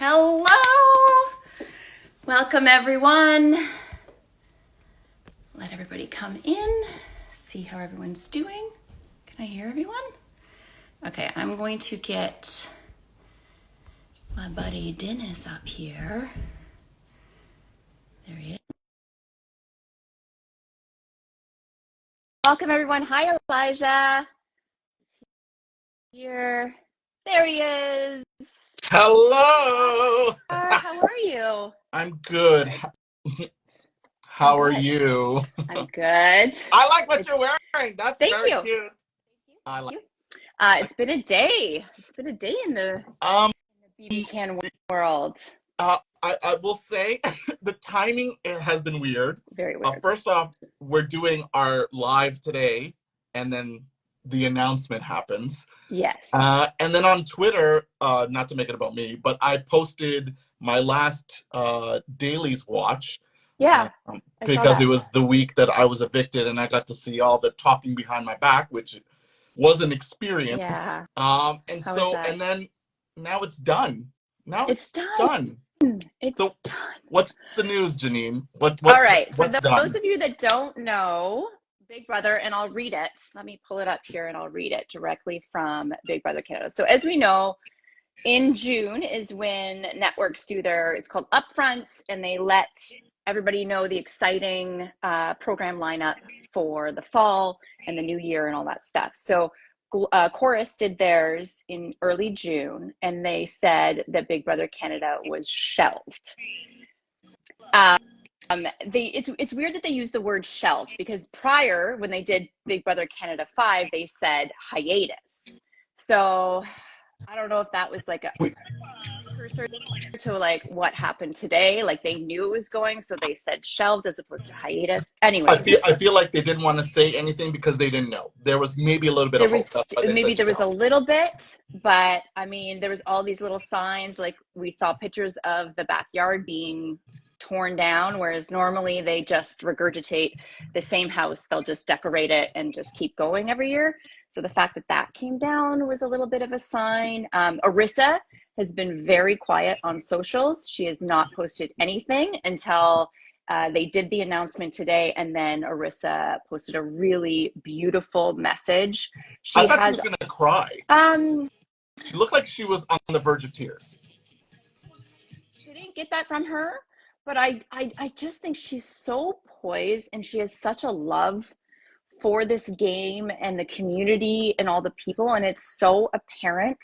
Hello! Welcome everyone. Let everybody come in, see how everyone's doing. Can I hear everyone? Okay, I'm going to get my buddy Dinis up here. There he is. Welcome everyone. Hi Elijah. Here. There he is. Hello. How are you? I'm good. How are you? I'm good. I like what you're wearing. That's Thank very you. cute. I like. It's been a day. It's been a day in the BB can world. I will say the timing has been weird. Very weird. First off, we're doing our live today, and then the announcement happens. Yes. And then on Twitter, not to make it about me, but I posted my last dailies watch. Yeah. Because it was the week that I was evicted, and I got to see all the talking behind my back, which was an experience. Yeah. And then now it's done. Now it's done. It's done. What's the news, Janine? All right. For those of you that don't know, Big Brother, and I'll read it. Let me pull it up here and I'll read it directly from Big Brother Canada. So as we know, in June is when networks do it's called upfronts, and they let everybody know the exciting program lineup for the fall and the new year and all that stuff. So Chorus did theirs in early June, and they said that Big Brother Canada was shelved. It's weird that they use the word shelved, because prior, when they did Big Brother Canada 5, they said hiatus. So I don't know if that was like a precursor to like what happened today. Like they knew it was going, so they said shelved as opposed to hiatus. Anyway, I feel like they didn't want to say anything because they didn't know. There was maybe a little bit of hope. There was a little bit, but I mean, there was all these little signs. Like we saw pictures of the backyard being torn down, whereas normally they just regurgitate the same house. They'll just decorate it and just keep going every year. So the fact that that came down was a little bit of a sign. Arissa has been very quiet on socials. She has not posted anything until they did the announcement today, and then Arissa posted a really beautiful message. I thought she was gonna cry. She looked like she was on the verge of tears. Didn't get that from her, but I just think she's so poised, and she has such a love for this game and the community and all the people, and it's so apparent.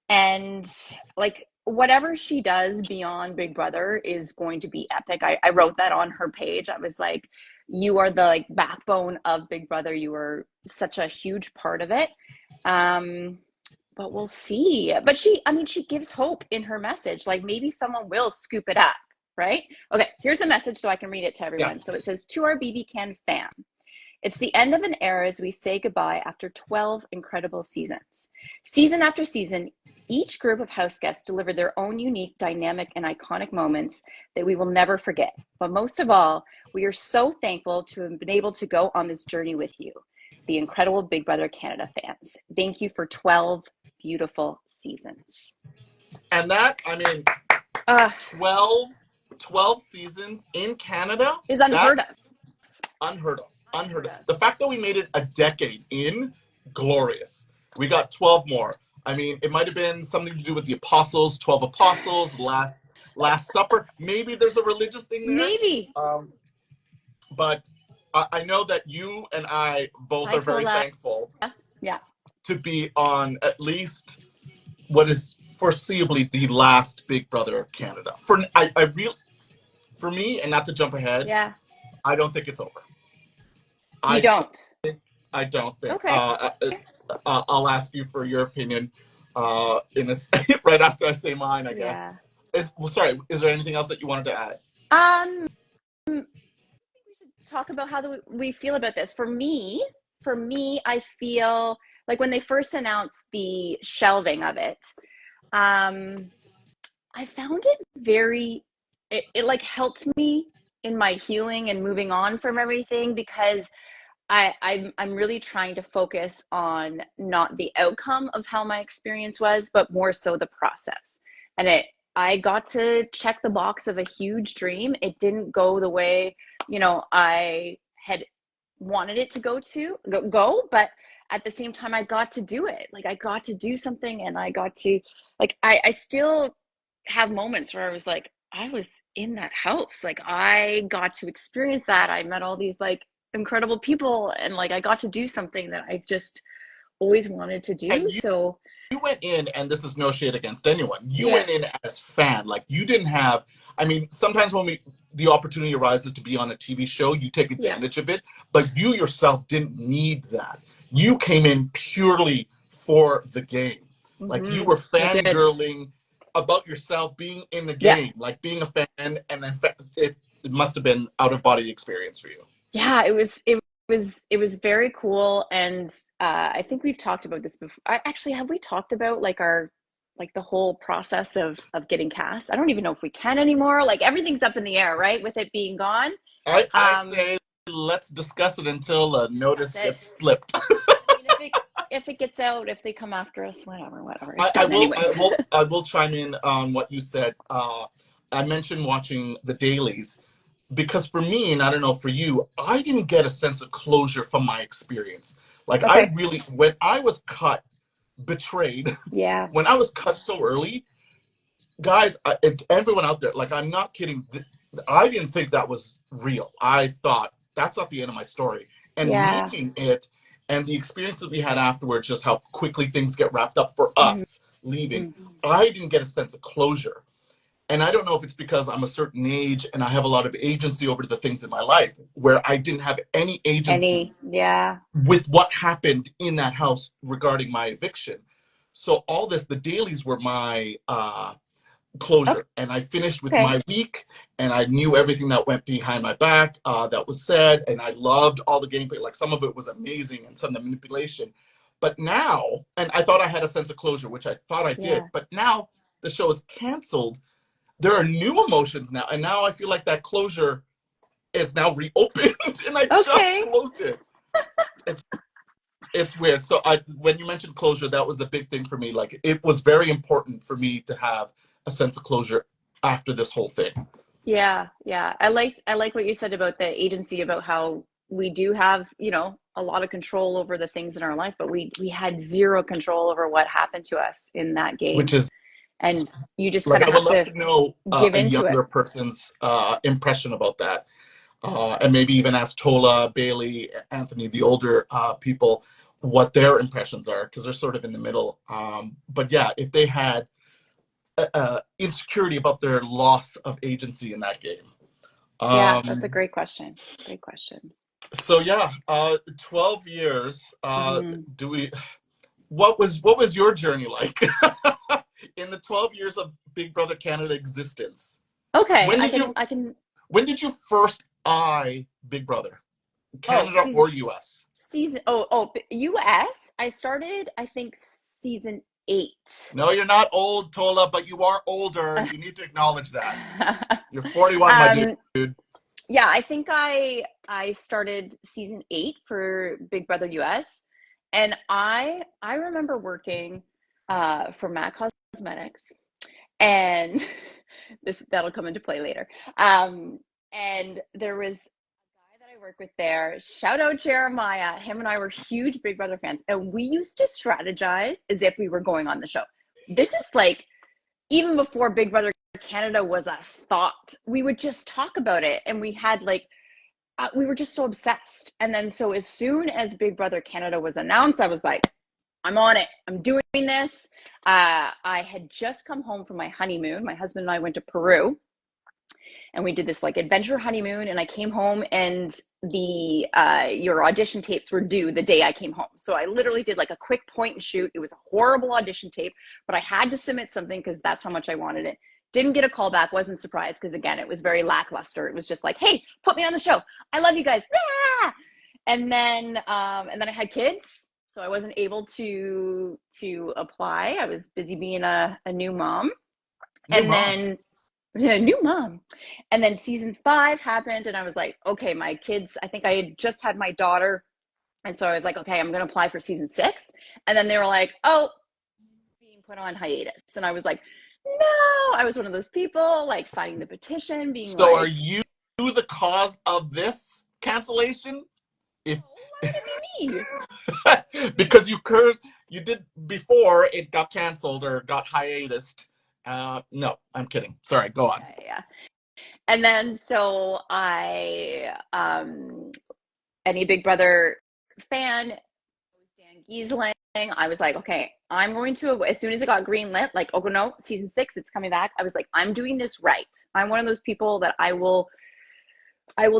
And like whatever she does beyond Big Brother is going to be epic. I wrote that on her page. I was like, you are the like backbone of Big Brother. You are such a huge part of it. But we'll see. But she gives hope in her message. Like maybe someone will scoop it up, right? Okay, here's the message so I can read it to everyone. Yeah. So it says, to our BB Can fam, it's the end of an era as we say goodbye after 12 incredible seasons. Season after season, each group of house guests delivered their own unique, dynamic, and iconic moments that we will never forget. But most of all, we are so thankful to have been able to go on this journey with you, the incredible Big Brother Canada fans. Thank you for 12 beautiful seasons. And that, I mean, 12 seasons in Canada is unheard of. Unheard of. The fact that we made it a decade in, glorious. We got 12 more. I mean, it might have been something to do with the apostles, 12 apostles, last supper. Maybe there's a religious thing there. Maybe. But I know that you and I both are very thankful to be on at least what is foreseeably the last Big Brother Canada. For me, and not to jump ahead, I don't think it's over. I don't think. Okay. I'll ask you for your opinion right after I say mine, I guess. Sorry, is there anything else that you wanted to add? I think we should talk about how we feel about this. For me, I feel like when they first announced the shelving of it, I found it very, it like helped me in my healing and moving on from everything, because I'm really trying to focus on not the outcome of how my experience was, but more so the process. And I got to check the box of a huge dream. It didn't go the way, I had wanted it to go, but at the same time, I got to do it. Like, I got to do something, and I got to, like, I still have moments where I was like, I was in that house. Like, I got to experience that. I met all these like incredible people, and like I got to do something that I just always wanted to do. And So you went in, and this is no shade against anyone. You yeah, went in as fan. Like, you didn't have. I mean, sometimes when the opportunity arises to be on a TV show, you take yeah. advantage of it. But you yourself didn't need that. You came in purely for the game. Like, you were I did. fangirling about yourself being in the Yeah. game, like being a fan, and then it must have been out of body experience for you. Yeah, it was very cool. And I think we've talked about this before. Actually, have we talked about like our like the whole process of getting cast? I don't even know if we can anymore. Like, everything's up in the air, right? With it being gone. I say let's discuss it until a notice gets slipped. I mean, if it gets out, if they come after us, whatever. It's done anyways. I will chime in on what you said. I mentioned watching the dailies because for me, and I don't know for you, I didn't get a sense of closure from my experience. Like, I Okay. really, when I was cut, betrayed, Yeah. when I was cut so early, guys, everyone out there, like, I'm not kidding. I didn't think that was real. I thought that's not the end of my story. And Yeah. leaving it, and the experiences we had afterwards, just how quickly things get wrapped up for Mhm. us leaving, I didn't get a sense of closure. And I don't know if it's because I'm a certain age and I have a lot of agency over the things in my life where I didn't have any agency Yeah. with what happened in that house regarding my eviction. So all this, the dailies were my closure, and I finished with Okay. my week, and I knew everything that went behind my back that was said, and I loved all the gameplay. Like, some of it was amazing, and some of the manipulation. But now, and I thought I had a sense of closure, which I thought I did. Yeah. But now the show is canceled. There are new emotions now, and now I feel like that closure is now reopened, and I just Okay. closed it. It's weird. So when you mentioned closure, that was the big thing for me. Like, it was very important for me to have a sense of closure after this whole thing. Yeah. Yeah. I like what you said about the agency, about how we do have, a lot of control over the things in our life, but we had zero control over what happened to us in that Which game. is, And you just kind like, of I would have love to to know give a into it. younger person's impression about that. And maybe even ask Tola, Bailey, Anthony, the older people, what their impressions are, because they're sort of in the middle. But yeah, if they had insecurity about their loss of agency in that game. Yeah, that's a Um, great question. Great question. so yeah, 12 years. Hmm. Do we? What was your journey like in the 12 years of Big Brother Canada existence? Okay, When did you I can. when did you first eye Big Brother, Oh, Canada or US? US. I started, I think, season 8. No, you're not old, Tola, but you are older. You need to acknowledge that. You're 41, my um, dude. yeah, I think I started season 8 for Big Brother US, and I remember working for MAC Cosmetics, and that'll come into play later. And there was that I work with there. Shout out Jeremiah. Him and I were huge Big Brother fans, and we used to strategize as if we were going on the show. This is like even before Big Brother Canada was a thought. We would just talk about it, and we had like we were just so obsessed. And then so as soon as Big Brother Canada was announced, I was like, I'm on it. I'm doing this. I had just come home from my honeymoon. My husband and I went to Peru, and we did this like adventure honeymoon, and I came home, and the your audition tapes were due the day I came home. So I literally did like a quick point and shoot. It was a horrible audition tape, but I had to submit something because that's how much I wanted it. Didn't get a call back. Wasn't surprised because again, it was very lackluster. It was just like, hey, put me on the show. I love you guys. Ah! And then I had kids, so I wasn't able to apply. I was busy being a new mom. New And mom. then yeah, new mom. And then season 5 happened, and I was like, okay, my kids, I think I had just had my daughter. And so I was like, okay, I'm going to apply for season 6. And then they were like, oh, being put on hiatus. And I was like, No, I was one of those people like signing the petition, being So are like, you the cause of this cancellation? If oh, why would it be me? because you did before it got canceled or got hiatused. No, I'm kidding. Sorry, go on. Yeah. And then so any Big Brother fan, Dan Giesling, I was like, okay, I'm going to, as soon as it got greenlit, like, oh no, season 6, it's coming back. I was like, I'm doing this right. I'm one of those people that I will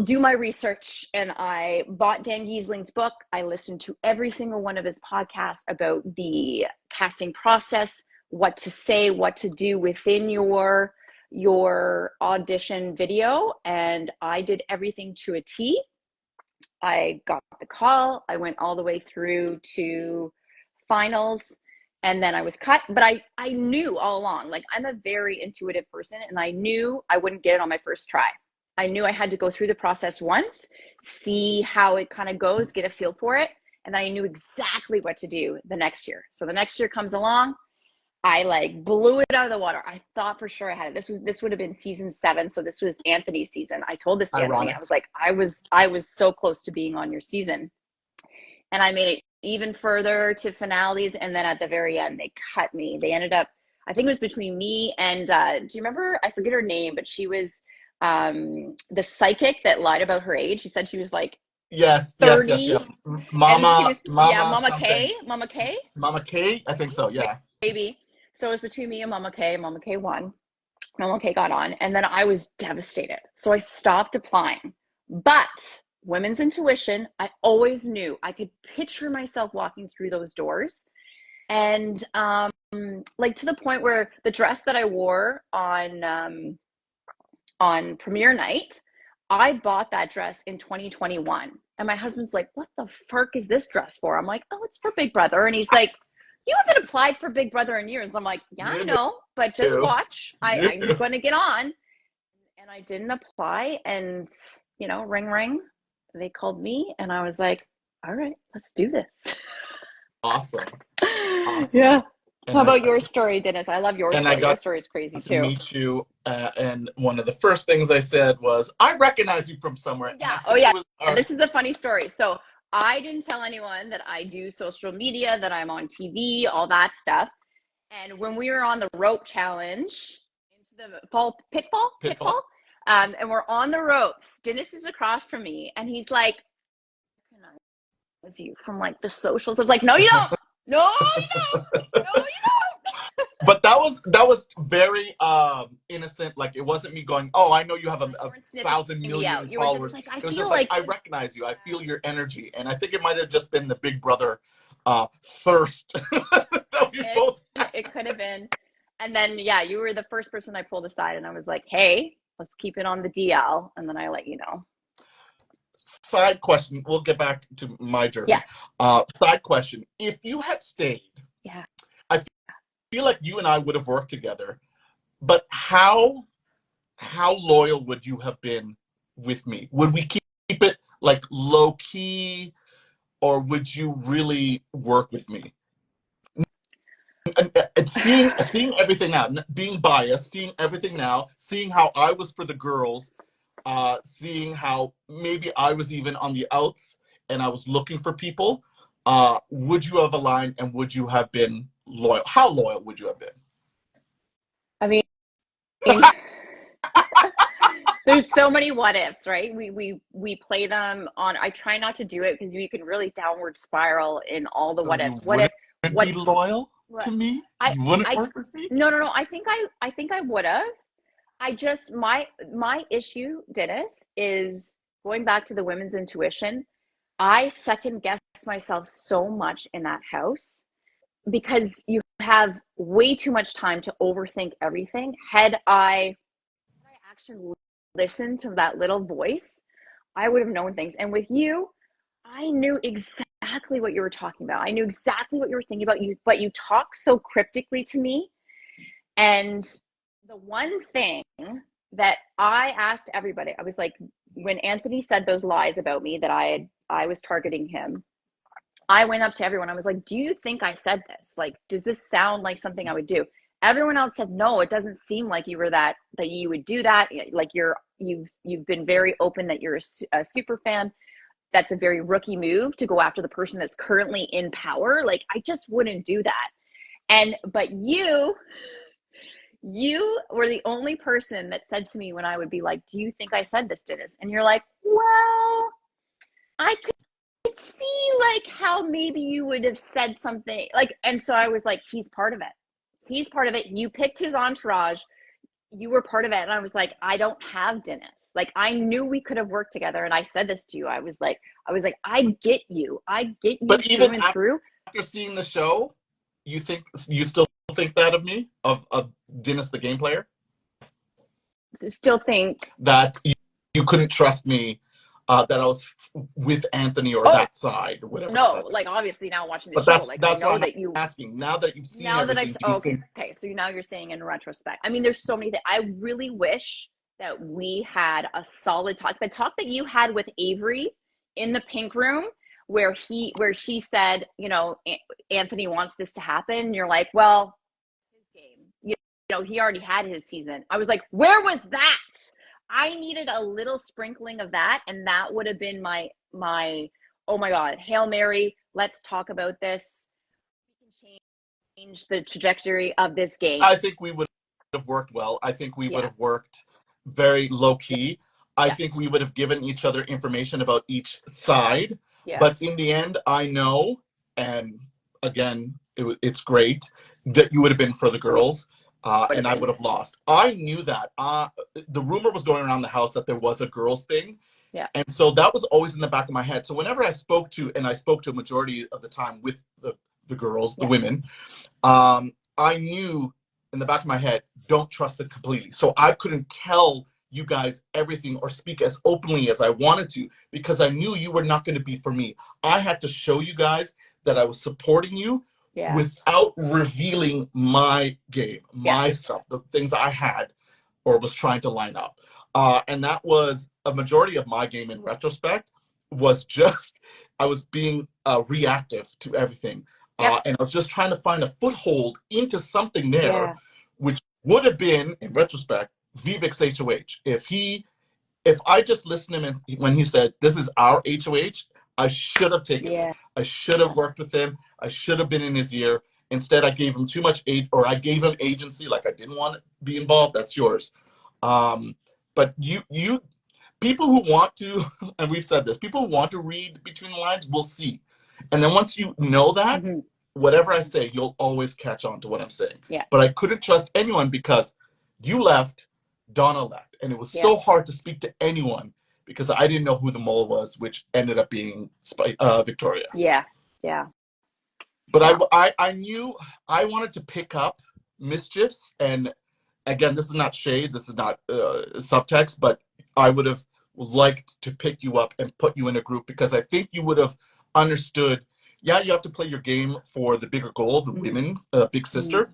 do my research, and I bought Dan Giesling's book. I listened to every single one of his podcasts about the casting process, what to say, what to do within your audition video, and I did everything to a T. I got the call. I went all the way through to finals, and then I was cut. But I knew all along, like, I'm a very intuitive person, and I knew I wouldn't get it on my first try. I knew I had to go through the process once, see how it kind of goes, get a feel for it, and then I knew exactly what to do the next year. So the next year comes along, I like blew it out of the water. I thought for sure I had it. This would have been season 7, so this was Anthony's season. I told this to Anthony. I was like, I was so close to being on your season, and I made it even further to finales, and then at the very end they cut me. They ended up, I think it was between me and do you remember, I forget her name, but she was the psychic that lied about her age. She said she was like 30. Yes. Mama K. Mama K, I think so, yeah. Maybe. So it was between me and Mama K. Mama K won. Mama K got on, and then I was devastated. So I stopped applying. But women's intuition, I always knew I could picture myself walking through those doors. And like, to the point where the dress that I wore on premiere night, I bought that dress in 2021. And my husband's like, what the fuck is this dress for? I'm like, oh, it's for Big Brother. And he's like, you haven't applied for Big Brother in years. I'm like, yeah, I know, but just watch. I'm going to get on. And I didn't apply. And, ring, ring. They called me, and I was like, all right, let's do this. Awesome. Yeah. And how about your story, Dinis? I love your story. Your story is crazy too. Meet you, and one of the first things I said was, I recognize you from somewhere. Yeah. Oh, yeah. And this is a funny story. So I didn't tell anyone that I do social media, that I'm on TV, all that stuff. And when we were on the rope challenge, into the pitfall, and we're on the ropes, Dinis is across from me, and he's like, "Is you from like the socials?" I was like, "No, you don't. No, you don't. No, you don't." But that was very innocent. Like, it wasn't me going, "Oh, I know you have a 1,000 million followers." Like, it was just like, I recognize you. I feel your energy, and I think it might have just been the Big Brother thirst that we both had. It could have been. And then, yeah, you were the first person I pulled aside, and I was like, "Hey, let's keep it on the DL," and then I let you know. Side question. We'll get back to my journey. Yeah. Side question. If you had stayed, yeah, I feel like you and I would have worked together. But how loyal would you have been with me? Would we keep it like low key, or would you really work with me? And seeing everything out, being biased, seeing everything now, seeing how I was for the girls. Seeing how maybe I was even on the outs and I was looking for people, would you have aligned, and would you have been loyal? How loyal would you have been? I mean, there's so many what ifs, right? We play them on. I try not to do it because you can really downward spiral in all the what ifs. What if? Be loyal to me? You wouldn't work with me? No. I think I would have. I just, my issue, Dinis, is going back to the women's intuition. I second guess myself so much in that house because you have way too much time to overthink everything. Had I actually listened to that little voice, I would have known things. And with you, I knew exactly what you were talking about. I knew exactly what you were thinking about, but you talk so cryptically to me. And the one thing that I asked everybody, I was like, when Anthony said those lies about me that I was targeting him, I went up to everyone. I was like, do you think I said this? Like, does this sound like something I would do? Everyone else said, no, it doesn't seem like you were that you would do that. Like you've been very open that you're a super fan. That's a very rookie move to go after the person that's currently in power. Like, I just wouldn't do that. But you were the only person that said to me when I would be like, do you think I said this, Dinis? And you're like, well, I could see like how maybe you would have said something like, and so I was like, he's part of it. He's part of it. You picked his entourage. You were part of it. And I was like, I don't have Dinis. Like, I knew we could have worked together. And I said this to you. I was like, I get you. I get you but through even and through. After seeing the show, you still think that of me, of Dinis, the game player? Still think that you couldn't trust me, that I was with Anthony or that side or whatever. No, like obviously now watching the but show, like that's I know what that you asking. Now that you've seen now that everything, okay, so now you're saying in retrospect. I mean, there's so many things. I really wish that we had a solid talk. The talk that you had with Avery in the pink room, where she said, you know, Anthony wants this to happen. You're like, well, his game. You know, he already had his season. I was like, where was that? I needed a little sprinkling of that, and that would have been my oh my God, Hail Mary, let's talk about this. We can change the trajectory of this game. I think we would have worked well. I think we would have worked very low key. I think we would have given each other information about each side. But in the end, I know, and again, it's great that you would have been for the girls. And I would have lost. I knew that. The rumor was going around the house that there was a girls thing. Yeah. And so that was always in the back of my head. So whenever I spoke to a majority of the time with the girls, the women, I knew in the back of my head, don't trust it completely. So I couldn't tell you guys everything or speak as openly as I wanted to, because I knew you were not going to be for me. I had to show you guys that I was supporting you. Without revealing my game, my stuff, the things I had or was trying to line up. And that was a majority of my game in retrospect, was just, I was being reactive to everything. And I was just trying to find a foothold into something there, which would have been, in retrospect, Vivek's HOH. If I just listened to him when he said, this is our HOH, I should have taken it. I should have worked with him. I should have been in his ear. Instead, I gave him too much I gave him agency. Like, I didn't want to be involved. That's yours. But you people who want to, and we've said this, people who want to read between the lines will see. And then once you know that, whatever I say, you'll always catch on to what I'm saying. But I couldn't trust anyone because you left, Donna left. And it was so hard to speak to anyone, because I didn't know who the mole was, which ended up being Victoria. But I knew I wanted to pick up mischiefs. And again, this is not shade, this is not subtext, but I would have liked to pick you up and put you in a group, because I think you would have understood, you have to play your game for the bigger goal, the women, big sister,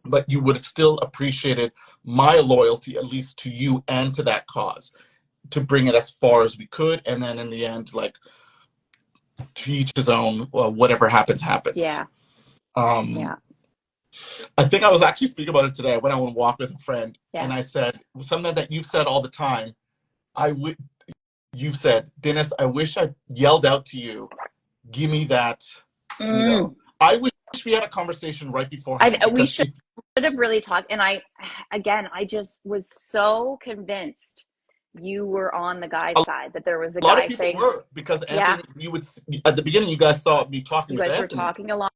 but you would have still appreciated my loyalty, at least to you and to that cause, to bring it as far as we could. And then in the end, like, to each his own, whatever happens. I think I was actually speaking about it today. I went on a walk with a friend, and I said something that you've said all the time. You've said, Dinis, I wish I yelled out to you, give me that. You know, I wish we had a conversation right before. We should have really talked. And I just was so convinced you were on the guy's side, that there was a lot guy of people thing. were, because Anthony, you would, at the beginning, you guys saw me talking. You guys with were Anthony, talking a lot.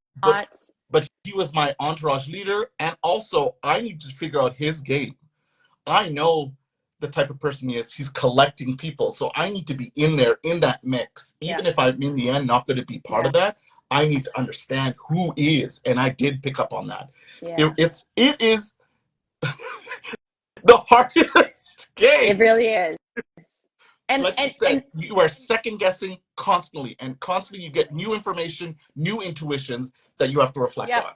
But he was my entourage leader, and also I need to figure out his game. I know the type of person he is. He's collecting people, so I need to be in there in that mix. Even if I'm in the end not going to be part of that, I need to understand who is, and I did pick up on that. It is the hardest game. It really is. And, like you said, you are second guessing constantly, and constantly you get new information, new intuitions that you have to reflect on.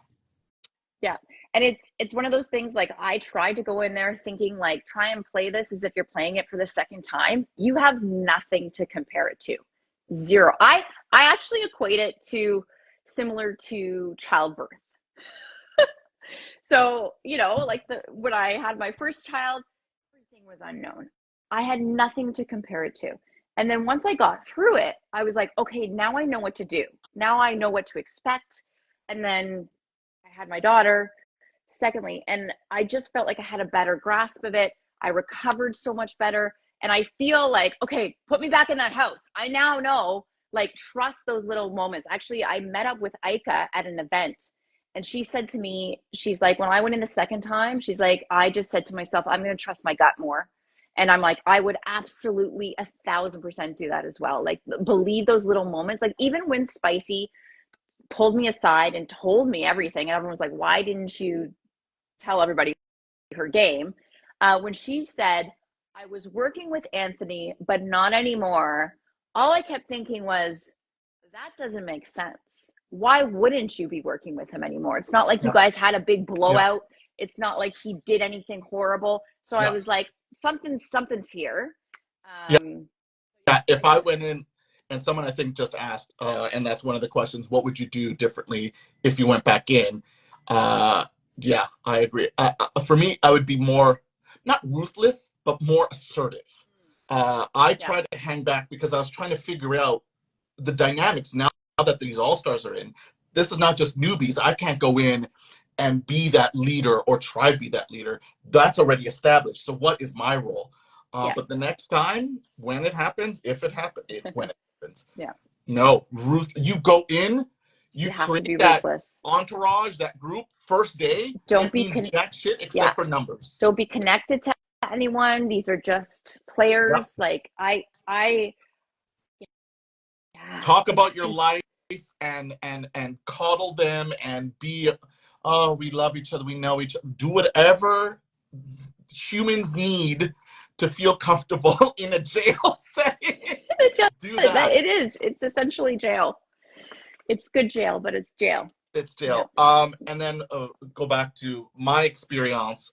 And it's one of those things, like, I tried to go in there thinking, like, try and play this as if you're playing it for the second time. You have nothing to compare it to. Zero. I actually equate it to similar to childbirth. So, you know, like when I had my first child, everything was unknown. I had nothing to compare it to. And then once I got through it, I was like, okay, now I know what to do. Now I know what to expect. And then I had my daughter, secondly, and I just felt like I had a better grasp of it. I recovered so much better. And I feel like, okay, put me back in that house. I now know, like, trust those little moments. Actually, I met up with Aika at an event, and she said to me, she's like, when I went in the second time, she's like, I just said to myself, I'm going to trust my gut more. And I'm like, I would absolutely 1,000% do that as well. Like, believe those little moments. Like, even when Spicy pulled me aside and told me everything, and everyone was like, why didn't you tell everybody her game? When she said, I was working with Anthony, but not anymore, all I kept thinking was, that doesn't make sense. Why wouldn't you be working with him anymore? It's not like you guys had a big blowout. It's not like he did anything horrible. So I was like, something's here. If I went in and someone I think just asked, and that's one of the questions, what would you do differently if you went back in? Yeah, I agree. For me, I would be more, not ruthless, but more assertive. I tried to hang back because I was trying to figure out the dynamics now that these all-stars are in. This is not just newbies. I can't go in and be that leader or try to be that leader. That's already established. So what is my role? But the next time, when it happens, if it happens, when it happens, no, you go in, you create that entourage, that group, first day, don't be jack shit except for numbers. Don't be connected to anyone. These are just players. Like talk about your life and coddle them and be, oh, we love each other, we know each other. Do whatever humans need to feel comfortable in a jail setting. Do that. It is. It's essentially jail. It's good jail, but it's jail. It's jail. And then go back to my experience.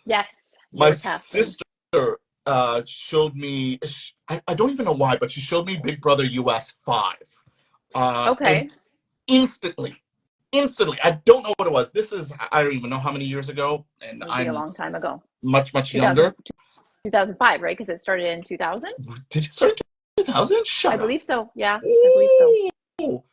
Yes. My sister showed me, I don't even know why, but she showed me Big Brother US 5. Okay. Instantly. I don't know what it was. This is, I don't even know how many years ago. And I'm a long time ago. Much younger. 2005, right? Because it started in 2000. Did it start in 2000? Shut up. I believe so. Yeah, I believe so.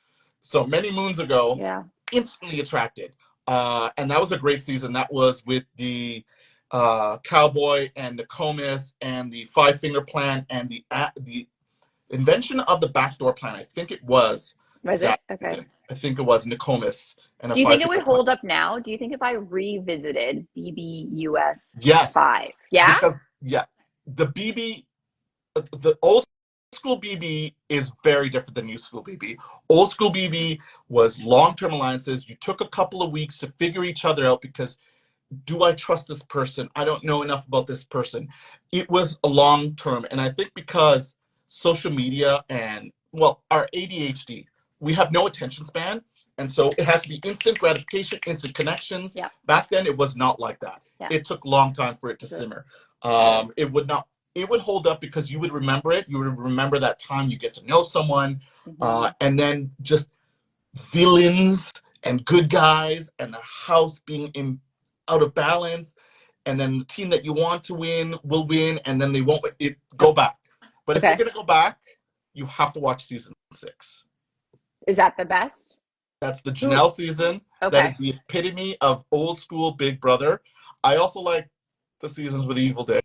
So many moons ago. Yeah. Instantly attracted. And that was a great season. That was with the Cowboy and the Comus and the Five-Finger Plan and the invention of the backdoor plan. I think it was. Was it? Okay. Season. I think it was Nicomas. Do you think it would hold up now? Do you think if I revisited BBUS 5? Yeah? Because, the BB, the old school BB is very different than new school BB. Old school BB was long-term alliances. You took a couple of weeks to figure each other out because, do I trust this person? I don't know enough about this person. It was a long-term. And I think because social media and, well, our ADHD, we have no attention span. And so it has to be instant gratification, instant connections. Yeah. Back then, it was not like that. Yeah. It took a long time for it to simmer. It would not. It would hold up because you would remember it. You would remember that time you get to know someone, and then just villains and good guys, and the house being out of balance, and then the team that you want to win will win, and then they won't. Go back. But if you're gonna go back, you have to watch season 6. Is that the best? That's the Janelle season. Okay. That is the epitome of old school Big Brother. I also like the seasons with Evil Dick.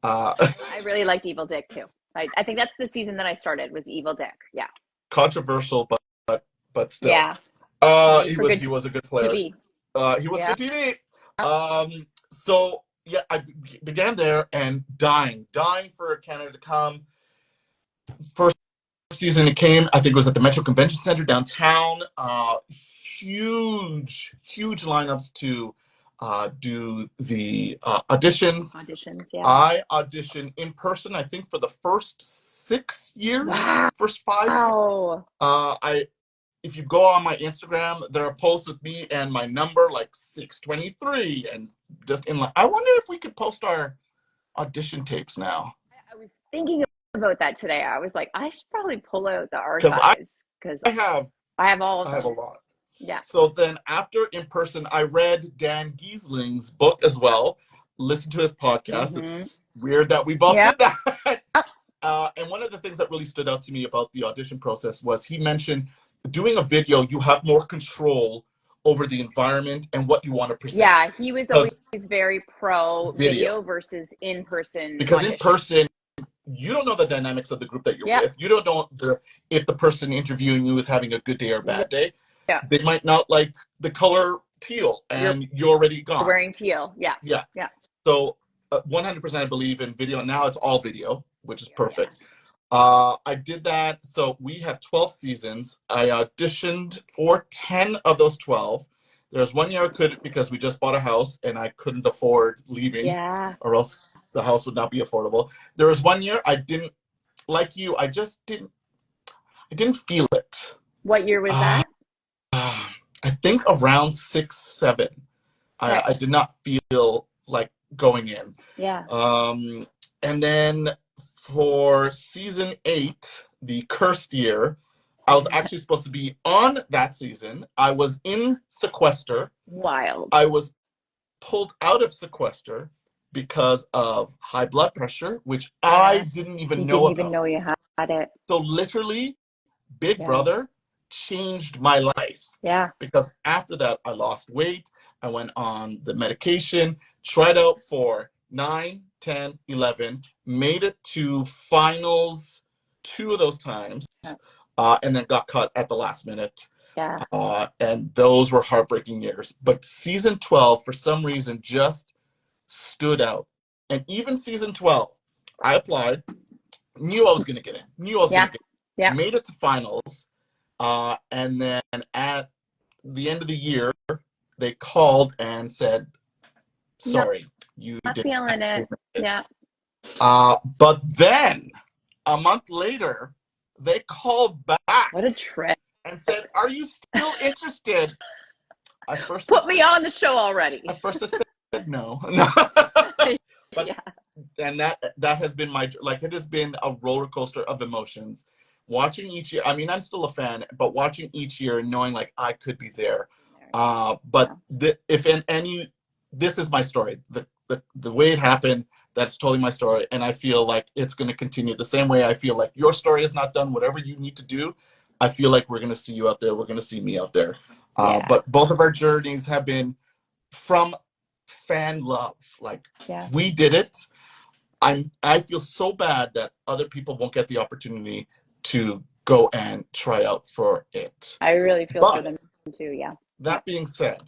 I really liked Evil Dick too. I think that's the season that I started was Evil Dick. Yeah. Controversial, but still. Yeah. He was a good player. TV. He was good TV. So yeah, I began there and dying for Canada to come. First season it came, I think it was at the Metro Convention Center downtown. Huge lineups to do the auditions. Yeah. I auditioned in person, I think, for the first 6 years. Wow. First 5. Wow. If you go on my Instagram, there are posts with me and my number, like 623, and just in like, I wonder if we could post our audition tapes now. I was thinking about that today. I was like, I should probably pull out the archives because I have all of them. I have a lot. Yeah. So then after In Person, I read Dan Giesling's book as well, listened to his podcast. It's weird that we both did that. And one of the things that really stood out to me about the audition process was he mentioned doing a video, you have more control over the environment and what you want to present. Yeah, he was always very pro video versus in-person. Because audition. In person, you don't know the dynamics of the group that you're with. You don't know if the person interviewing you is having a good day or bad day. Yeah. They might not like the color teal, and you're already gone. You're wearing teal. Yeah. Yeah. Yeah. So 100% I believe in video. Now it's all video, which is perfect. I did that. So we have 12 seasons. I auditioned for 10 of those 12. There's 1 year I couldn't because we just bought a house and I couldn't afford leaving, or else the house would not be affordable. There was 1 year I didn't, like you, I didn't feel it. What year was that? I think around 6, 7. I did not feel like going in. Yeah. And then for season 8, the cursed year, I was actually supposed to be on that season. I was in sequester. Wild. I was pulled out of sequester because of high blood pressure, which I didn't even know about. You didn't even know you had it. So literally, Big Brother changed my life. Yeah. Because after that, I lost weight. I went on the medication, tried out for 9, 10, 11, made it to finals 2 of those times, and then got cut at the last minute. Yeah. And those were heartbreaking years. But season 12, for some reason, just stood out. And even season 12, I applied, knew I was going to get in, made it to finals. And then at the end of the year, they called and said, sorry, you not didn't. Feeling it. Yeah. But then a month later, they called back. What a trip. And said, are you still interested? I first put me on the show already. At first I said no. But and that has been it has been a roller coaster of emotions. Watching each year, I mean, I'm still a fan, but watching each year and knowing like I could be there. But this is my story. The way it happened, that's totally my story. And I feel like it's going to continue the same way I feel like your story is not done. Whatever you need to do, I feel like we're going to see you out there. We're going to see me out there. But both of our journeys have been from fan love. Like we did it. I feel so bad that other people won't get the opportunity to go and try out for it. I really feel for them too. Yeah. That being said,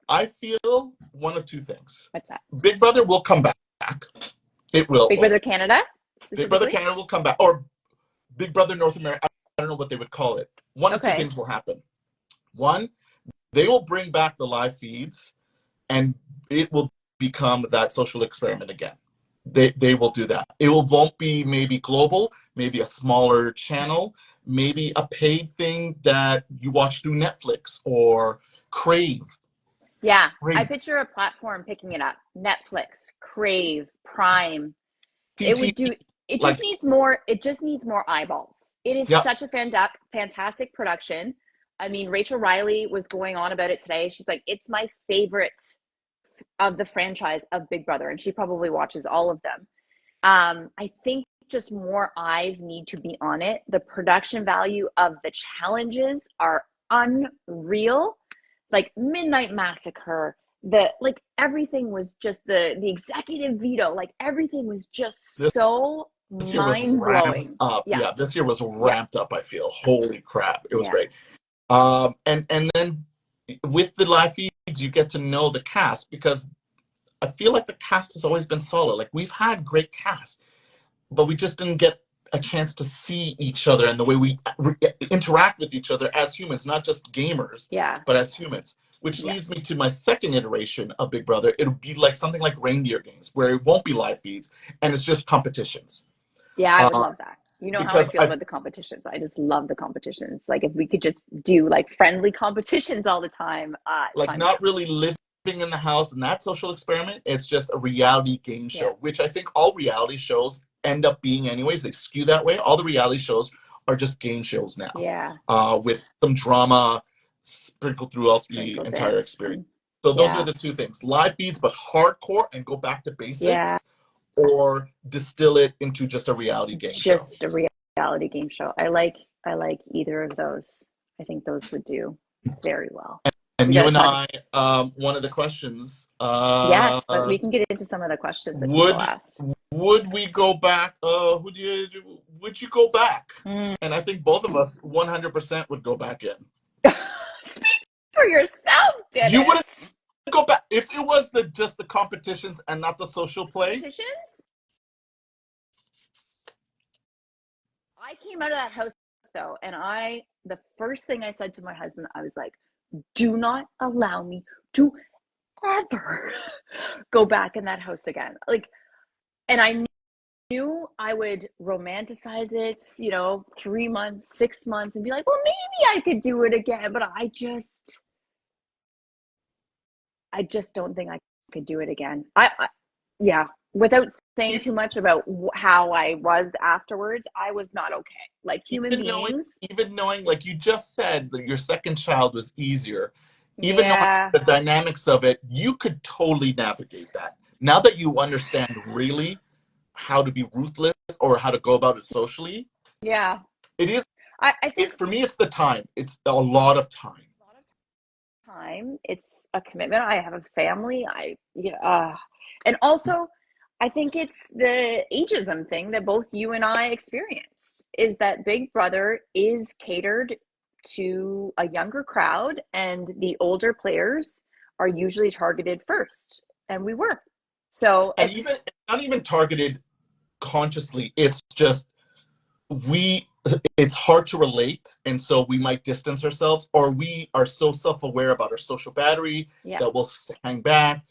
I feel one of two things. What's that? Big Brother will come back. It will. Big Brother Canada? Big Brother Canada will come back. Or Big Brother North America. I don't know what they would call it. One of two things will happen. One, they will bring back the live feeds and it will become that social experiment again. They will do that. It won't be maybe global, maybe a smaller channel, maybe a paid thing that you watch through Netflix or Crave. Yeah, I picture a platform picking it up. Netflix, Crave, Prime. It would do. It just needs more. It just needs more eyeballs. It is such a fantastic production. I mean, Rachel Riley was going on about it today. She's like, it's my favorite of the franchise of Big Brother, and she probably watches all of them. I think just more eyes need to be on it. The production value of the challenges are unreal. Like Midnight Massacre, everything was just the executive veto. Like everything was just so mind blowing. Yeah, this year was ramped up. I feel. Holy crap, it was great. And then with the live feeds, you get to know the cast, because I feel like the cast has always been solid. Like we've had great cast, but we just didn't get a chance to see each other and the way we interact with each other as humans, not just gamers, but as humans. Which leads me to my second iteration of Big Brother. It'll be like something like reindeer games, where it won't be live feeds and it's just competitions. Yeah, I would love that. You know how I feel about the competitions. I just love the competitions. Like if we could just do like friendly competitions all the time. Like not really living in the house and that social experiment. It's just a reality game show, which I think all reality shows end up being anyways. They skew that way. All the reality shows are just game shows now. Yeah. With some drama, sprinkled throughout the entire experience. So those are the two things: live feeds, but hardcore, and go back to basics, or distill it into just a reality game show. Just a reality game show. I like either of those. I think those would do very well. And you and I, one of the questions. Yes, but we can get into some of the questions that people asked. Would we go back? Would you go back? And I think both of us 100% would go back in. Speak for yourself, Dinis. You wouldn't go back if it was just the competitions and not the social play. Competitions? I came out of that house though, and the first thing I said to my husband, I was like, do not allow me to ever go back in that house again. Like, and I knew I would romanticize it, 3 months, 6 months, and be like, well, maybe I could do it again. But I just don't think I could do it again. Without saying too much about how I was afterwards, I was not okay. Like human beings. Even knowing, like you just said, that your second child was easier. Even knowing the dynamics of it, you could totally navigate that. Now that you understand really how to be ruthless or how to go about it socially. Yeah. It is. I think for me, it's the time. It's a lot of time. It's a commitment. I have a family. And also, I think it's the ageism thing that both you and I experienced, is that Big Brother is catered to a younger crowd, and the older players are usually targeted first, and we were. So, and even not even targeted consciously. It's just it's hard to relate, and so we might distance ourselves, or we are so self-aware about our social battery that we'll hang back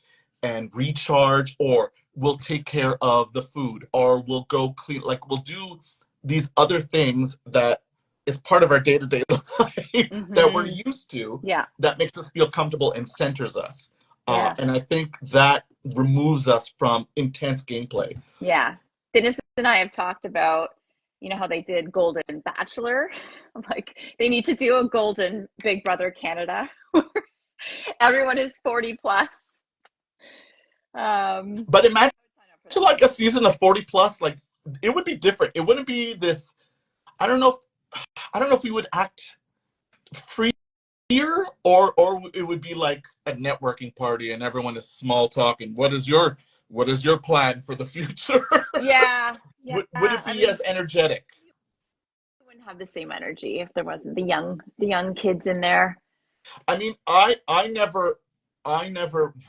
and recharge, or we'll take care of the food, or we'll go clean, like we'll do these other things that is part of our day-to-day life that we're used to, that makes us feel comfortable and centers us. And I think that removes us from intense gameplay. Yeah. Dinis and I have talked about, how they did Golden Bachelor. Like, they need to do a Golden Big Brother Canada where everyone is 40 plus. But imagine like a season of 40 plus, like it would be different. It wouldn't be this. I don't know if we would act freer, or it would be like a networking party and everyone is small talking. What is your plan for the future? Yeah. Would it be as energetic? We wouldn't have the same energy if there wasn't the young kids in there. I mean, I never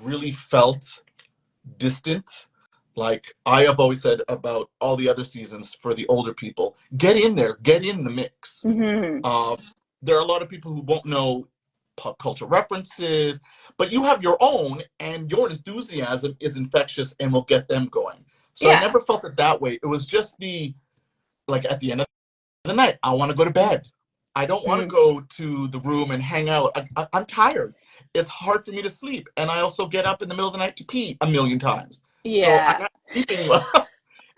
really felt distant. Like I have always said about all the other seasons, for the older people, get in there, get in the mix. There are a lot of people who won't know pop culture references, but you have your own, and your enthusiasm is infectious and will get them going. So I never felt it that way. It was just like at the end of the night, I want to go to bed. I don't want to go to the room and hang out. I'm tired. It's hard for me to sleep. And I also get up in the middle of the night to pee a million times. Yeah. So I'm not sleeping well.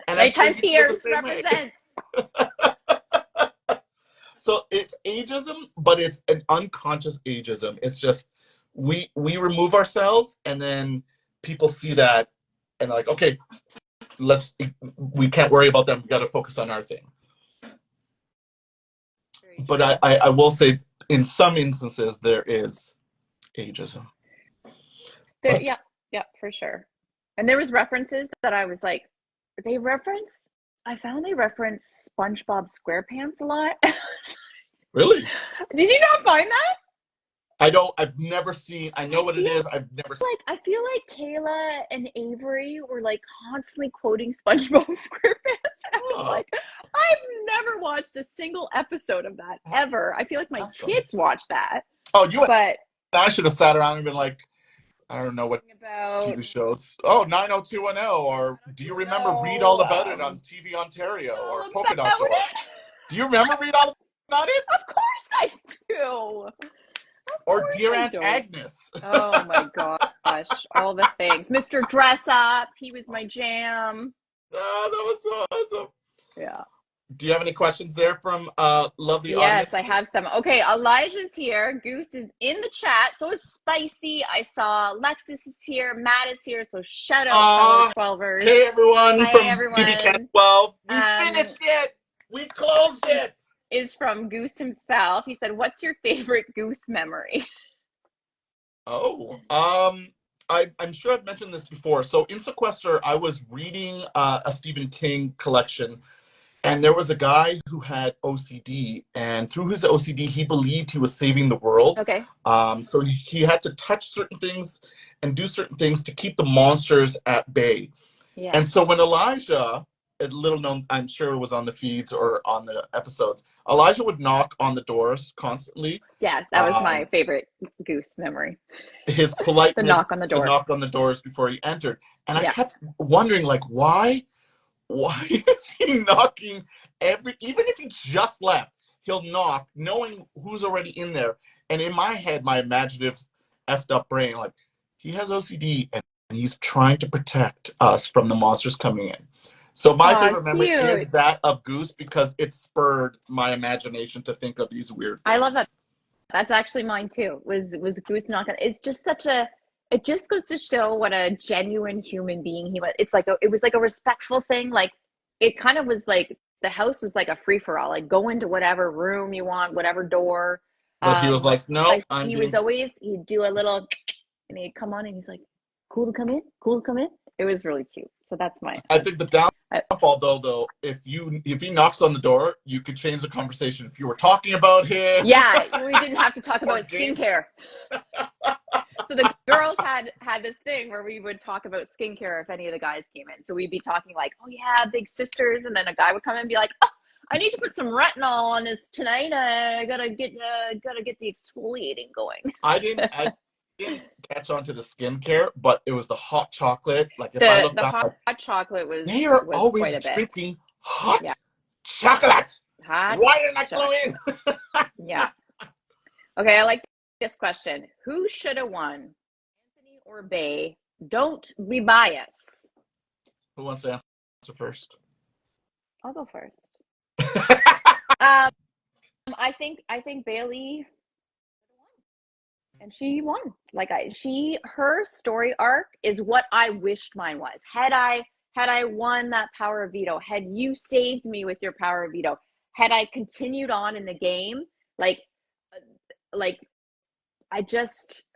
And nighttime peers represent. So it's ageism, but it's an unconscious ageism. It's just we remove ourselves, and then people see that and like, okay, we can't worry about them. We got to focus on our thing. But I will say, in some instances, there is ageism. Yeah, for sure. And there was references that I was like, I found they referenced SpongeBob SquarePants a lot. Really? Did you not find that? I've never seen, I know what it is, I've never seen. I feel like Kayla and Avery were like constantly quoting SpongeBob SquarePants. And I was like, I've never watched a single episode of that ever. I feel like my kids watch that. I should have sat around and been like, I don't know what TV shows. 90210, or do you remember Read All About It on TV Ontario, or Polka Dot Door? Do you remember Read All About It? Of course I do. Or Dear Aunt Agnes. Oh my gosh, all the things. Mr. Dress Up, he was my jam. Oh, that was so awesome. Yeah. Do you have any questions there from lovely Yes, audience? I have some. Okay, Elijah's here. Goose is in the chat. So is Spicy. I saw Lexus is here. Matt is here. So shout out, fellow 12ers. Hey, everyone Hi, from BB everyone. 12. We finished it. We closed it. Is from Goose himself. He said, "What's your favorite Goose memory?" Oh, I'm sure I've mentioned this before. So in Sequester, I was reading a Stephen King collection, and there was a guy who had OCD, and through his OCD, he believed he was saving the world. Okay. So he had to touch certain things and do certain things to keep the monsters at bay. Yeah. And so when Elijah, a little known, I'm sure it was on the feeds or on the episodes, Elijah would knock on the doors constantly. Yeah, that was my favorite Goose memory. His politeness the knock on the door. to knock on the doors before he entered. And I kept wondering, like, why is he knocking even if he just left, he'll knock knowing who's already in there. And in my head, my imaginative effed up brain, like, he has OCD and he's trying to protect us from the monsters coming in. So my favorite memory is that of Goose, because it spurred my imagination to think of these weird things. I love that. That's actually mine too. Was Goose knocking? It's just it just goes to show what a genuine human being he was. It was like a respectful thing. Like, it kind of was like the house was like a free for all. Like, go into whatever room you want, whatever door. But he was like, no, he'd do a little, and he'd come on and he's like, cool to come in, cool to come in. It was really cute. So that's mine. I think the downfall, though, if he knocks on the door, you could change the conversation. If you were talking about him, yeah, we didn't have to talk about skincare. So the girls had this thing where we would talk about skincare if any of the guys came in. So we'd be talking like, oh yeah, big sisters, and then a guy would come in and be like, oh, I need to put some retinol on this tonight. I gotta get the exfoliating going. I didn't catch on to the skincare, but it was the hot chocolate. Like, if I look back, hot chocolate was they are always quite a bit. drinking hot chocolate. Why didn't I go in? Yeah. Okay, I like this question. Who should have won, Anthony or Bay? Don't be biased. Who wants to answer first? I'll go first. I think Bailey won, and she won. Like, her story arc is what I wished mine was. Had I won that power of veto, had you saved me with your power of veto, had I continued on in the game, like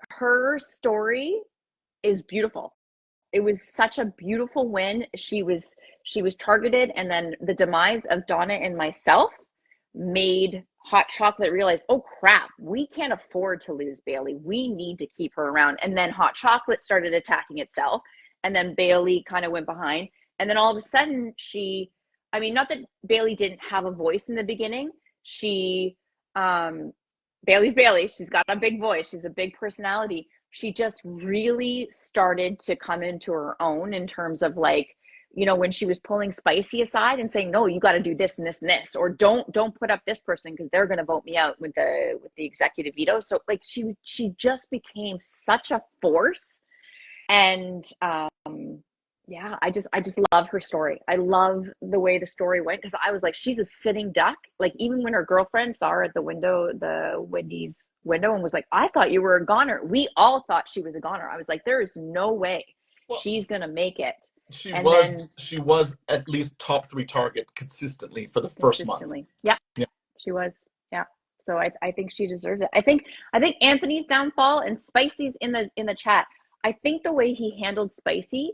her story is beautiful. It was such a beautiful win. She was targeted, and then the demise of Donna and myself made Hot Chocolate realize, oh crap, we can't afford to lose Bailey. We need to keep her around. And then Hot Chocolate started attacking itself, and then Bailey kind of went behind. And then all of a sudden not that Bailey didn't have a voice in the beginning. Bailey's Bailey. She's got a big voice. She's a big personality. She just really started to come into her own in terms of, like, when she was pulling Spicy aside and saying, no, you got to do this and this and this, or don't put up this person because they're going to vote me out with the executive veto. So, like, she just became such a force. And yeah, I just love her story. I love the way the story went, because I was like, she's a sitting duck. Like, even when her girlfriend saw her at the Wendy's window, and was like, I thought you were a goner. We all thought she was a goner. I was like, there is no way she's gonna make it. She was at least top 3 target consistently for the first month. Yeah, she was. Yeah. So I think she deserves it. I think Anthony's downfall, and Spicy's in the chat, I think the way he handled Spicy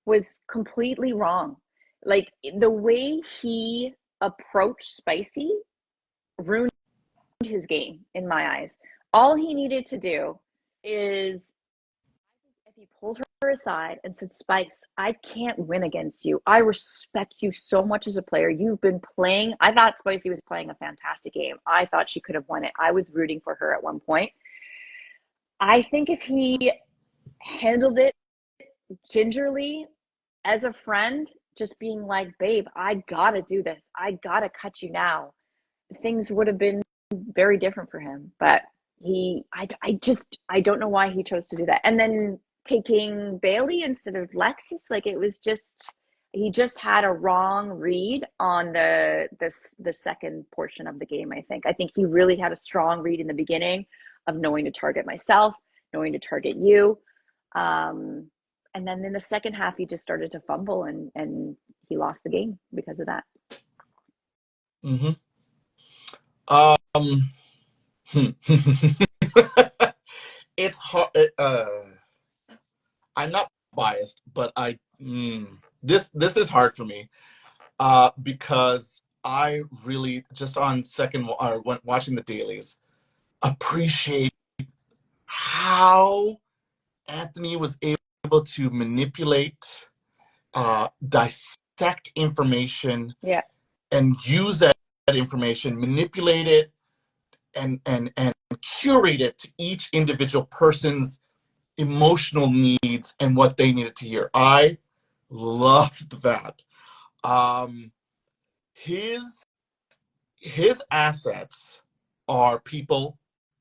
was completely wrong. Like, the way he approached Spicy ruined his game in my eyes. All he needed to do is, if he pulled her aside and said, Spice, I can't win against you. I respect you so much as a player. You've been playing. I thought Spicy was playing a fantastic game. I thought she could have won it. I was rooting for her at one point. I think if he handled it gingerly, as a friend, just being like, babe, I gotta do this. I gotta cut you now, things would have been very different for him. But I don't know why he chose to do that. And then taking Bailey instead of Lexus, like, it was just, he just had a wrong read on the second portion of the game. I think he really had a strong read in the beginning of knowing to target myself, knowing to target you. And then in the second half, he just started to fumble, and he lost the game because of that. Mm-hmm. It's hard. I'm not biased, but this is hard for me because I really, just on second when watching the dailies, appreciate how Anthony was able to manipulate, dissect information, and use that information, manipulate it, and curate it to each individual person's emotional needs and what they needed to hear. I loved that. His assets are people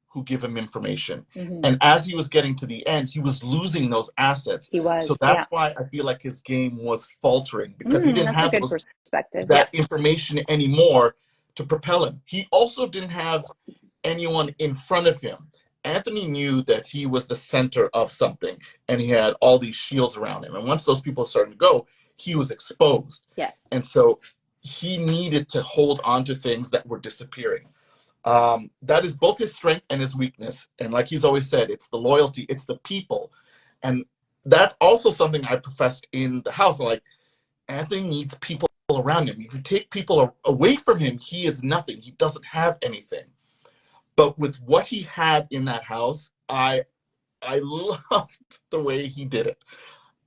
who give him information. And as he was getting to the end, he was losing those assets. He was. So that's why I feel like his game was faltering, because he didn't have that information anymore to propel him. He also didn't have anyone in front of him. Anthony knew that he was the center of something, and he had all these shields around him. And once those people started to go, he was exposed. And so he needed to hold on to things that were disappearing. That is both his strength and his weakness. And like he's always said, it's the loyalty, it's the people. And that's also something I professed in the house. Like, Anthony needs people around him. If you take people away from him, he is nothing. He doesn't have anything. But with what he had in that house, I loved the way he did it.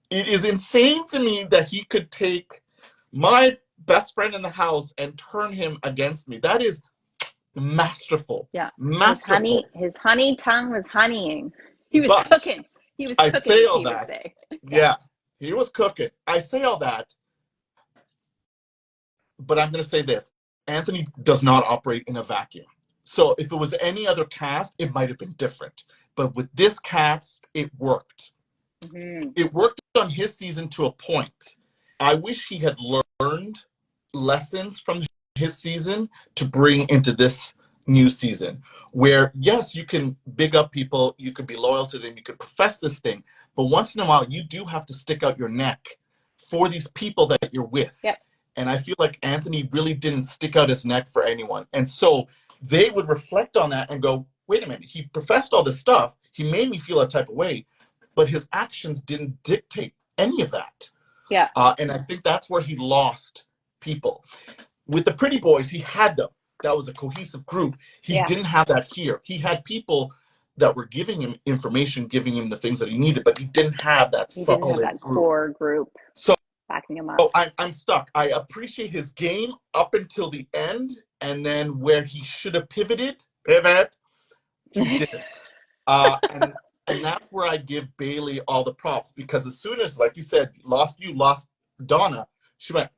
It is insane to me that he could take my best friend in the house and turn him against me. That is masterful. Masterful. His honey tongue was honeying. He was cooking. He was cooking, I say all that. He was cooking. I say all that, but I'm going to say this. Anthony does not operate in a vacuum. So if it was any other cast, it might have been different. But with this cast, it worked. It worked on his season to a point. I wish he had learned lessons from his season to bring into this new season, where, yes, you can big up people, you can be loyal to them, you can profess this thing, but once in a while, you do have to stick out your neck for these people that you're with. And I feel like Anthony really didn't stick out his neck for anyone. And so they would reflect on that and go, wait a minute, he professed all this stuff, he made me feel a type of way, but his actions didn't dictate any of that. And I think that's where he lost people. With the Pretty Boys, he had them. That was a cohesive group. He didn't have that here. He had people that were giving him information, giving him the things that he needed, but he didn't have that core group backing him up. So I'm stuck. I appreciate his game up until the end, and then where he should have pivot, he didn't. And that's where I give Bailey all the props, because as soon as, like you said, lost Donna, she went,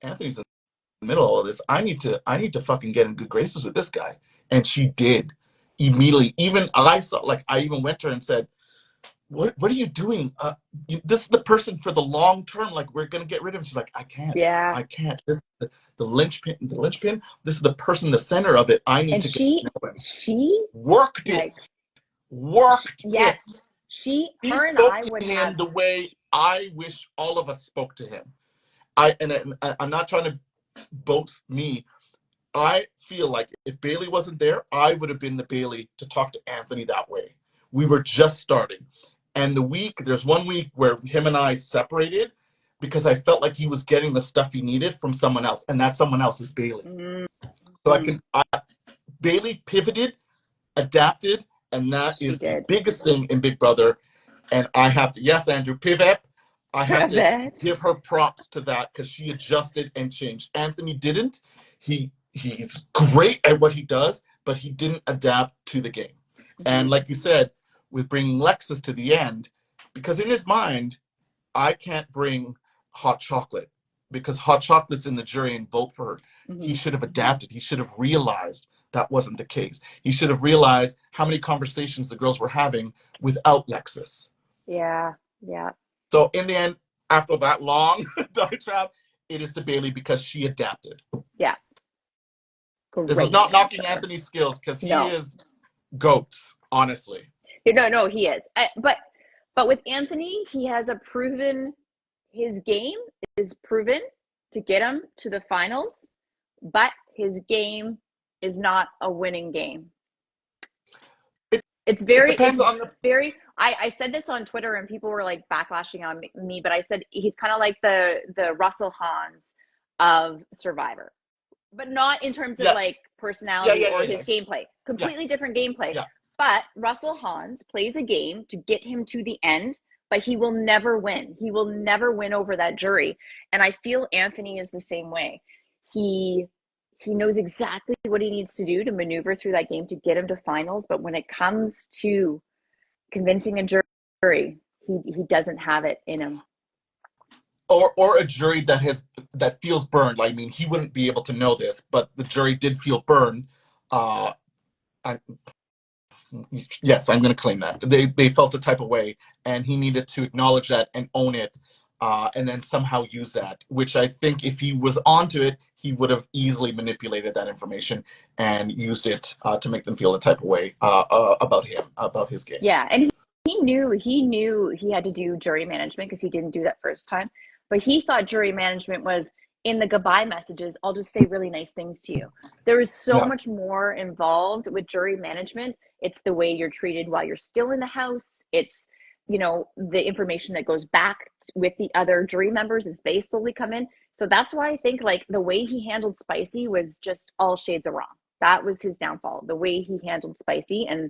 Anthony's in the middle of all this. I need to fucking get in good graces with this guy. And she did immediately. Even I even went to her and said, what are you doing? This is the person for the long term. Like, we're going to get rid of him. She's like, I can't. I can't. This is the linchpin. This is the person, the center of it. I need to get. She worked it. Her and I would have the way I wish all of us spoke to him. I'm not trying to boast me. I feel like if Bailey wasn't there, I would have been the Bailey to talk to Anthony that way. We were just starting. And there's 1 week where him and I separated because I felt like he was getting the stuff he needed from someone else. And that someone else was Bailey. So Bailey pivoted, adapted, and that is the biggest thing in Big Brother. And I have to, yes, Andrew, pivot. I have to give her props to that, because she adjusted and changed. Anthony didn't. He's great at what he does, but he didn't adapt to the game. And like you said, with bringing Lexus to the end, because in his mind, I can't bring hot chocolate because hot chocolate's in the jury and vote for her. He should have adapted. He should have realized that wasn't the case. He should have realized how many conversations the girls were having without Lexus. Yeah. So in the end, after that long diatribe, it is to Bailey because she adapted. Yeah. Great this is not answer. knocking Anthony's skills because he is goats, honestly. No, he is. But with Anthony, he has a proven, his game is proven to get him to the finals, but his game is not a winning game. It's very, I said this on Twitter and people were like backlashing on me, but I said he's kind of like the Russell Hans of Survivor, but not in terms of like personality or his gameplay. Completely different gameplay. Yeah. But Russell Hans plays a game to get him to the end, but he will never win. He will never win over that jury. And I feel Anthony is the same way. He knows exactly what he needs to do to maneuver through that game to get him to finals. But when it comes to convincing a jury, he doesn't have it in him. Or a jury that feels burned. Like, I mean, he wouldn't be able to know this, but the jury did feel burned. Yes, I'm going to claim that. They felt a type of way, and he needed to acknowledge that and own it, and then somehow use that, which I think if he was onto it, he would have easily manipulated that information and used it to make them feel a type of way about him, about his game. Yeah, and he knew he had to do jury management because he didn't do that first time. But he thought jury management was in the goodbye messages, I'll just say really nice things to you. There is so much more involved with jury management. It's the way you're treated while you're still in the house. It's, the information that goes back with the other jury members as they slowly come in. So that's why I think like the way he handled Spicy was just all shades of wrong. That was his downfall, the way he handled Spicy. And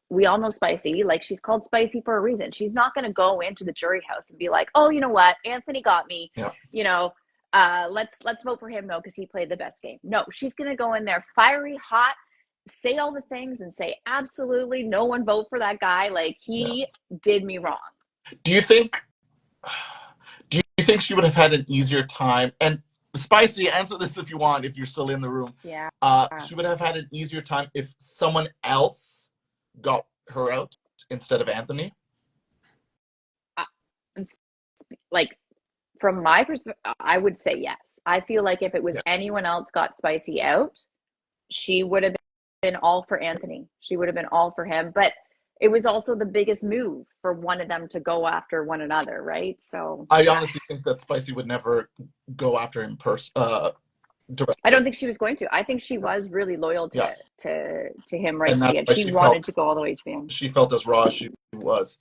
we all know Spicy, like she's called Spicy for a reason. She's not going to go into the jury house and be like, oh, you know what? Anthony got me, let's vote for him. No, because he played the best game. No, she's going to go in there fiery, hot, say all the things and say, absolutely no one vote for that guy. Like he did me wrong. Do you think she would have had an easier time? And Spicy, answer this if you want, if you're still in the room. Yeah. She would have had an easier time if someone else got her out instead of Anthony? Like, from my perspective, I would say yes. I feel like if it was anyone else got Spicy out, she would have been all for Anthony. She would have been all for him. But it was also the biggest move for one of them to go after one another, right? So I honestly think that Spicy would never go after him directly. I don't think she was going to. I think she was really loyal to him right to the end. She wanted to go all the way to the end. She felt as raw as she was.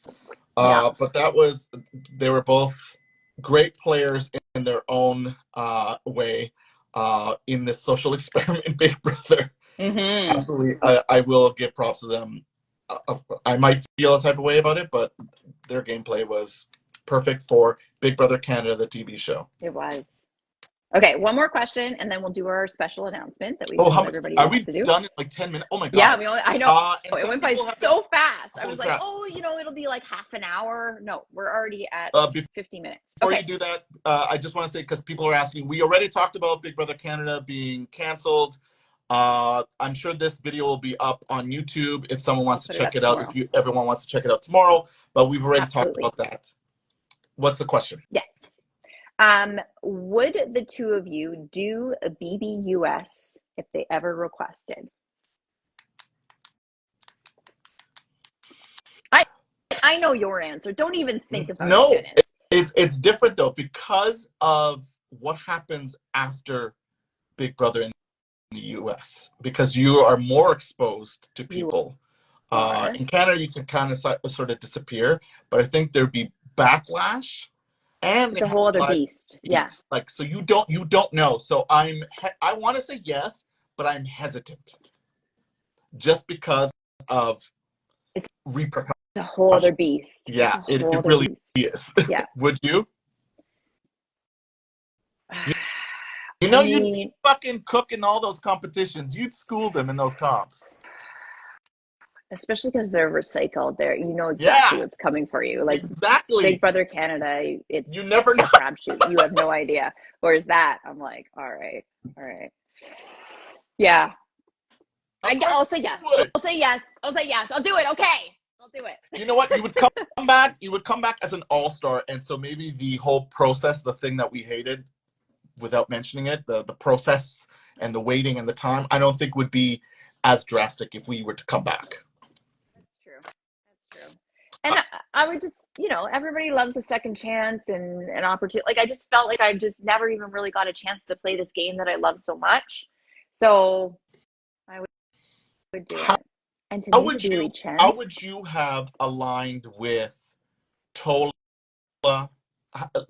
But they were both great players in their own way in this social experiment, Big Brother. Mm-hmm. Absolutely. I will give props to them. I might feel a type of way about it, but their gameplay was perfect for Big Brother Canada, the TV show. It was. Okay, one more question, and then we'll do our special announcement that we told everybody are we to do. Done in like 10 minutes? Oh my god! Yeah, I know. It went by so fast. I was like, it'll be like half an hour. No, we're already at 50 minutes. Before you do that, I just want to say, because people are asking, we already talked about Big Brother Canada being canceled. I'm sure this video will be up on YouTube if someone wants to check it out. If everyone wants to check it out tomorrow, but we've already talked about that. What's the question? Yes. Would the two of you do a BBUS if they ever requested? I know your answer. Don't even think about it. No, it's different though because of what happens after Big Brother in the US, because you are more exposed to people. In Canada, you can kind of sort of disappear, but I think there'd be backlash. And it's a whole other beast. Yeah. Like, so you don't know. So I want to say yes, but I'm hesitant. Just because of repercussions. It's a whole other beast. Yeah, it really is. Yeah. Would you? You'd fucking cook in all those competitions. You'd school them in those comps. Especially because they're recycled. You know exactly what's coming for you. Like exactly. Big Brother Canada, you never know. Crapshoot. You have no idea. Whereas that, I'm like, all right. Yeah. I'll say yes. I'll say yes. I'll do it. Okay. I'll do it. You know what? You would come back. You would come back as an all-star, and so maybe the whole process, the thing that we hated, without mentioning it, the process and the waiting and the time, I don't think would be as drastic if we were to come back. That's true. That's true. And I would just, everybody loves a second chance and an opportunity. Like, I just felt like I just never even really got a chance to play this game that I love so much. So I would do it. And to make a Daily Chance. How would you have aligned with Tola?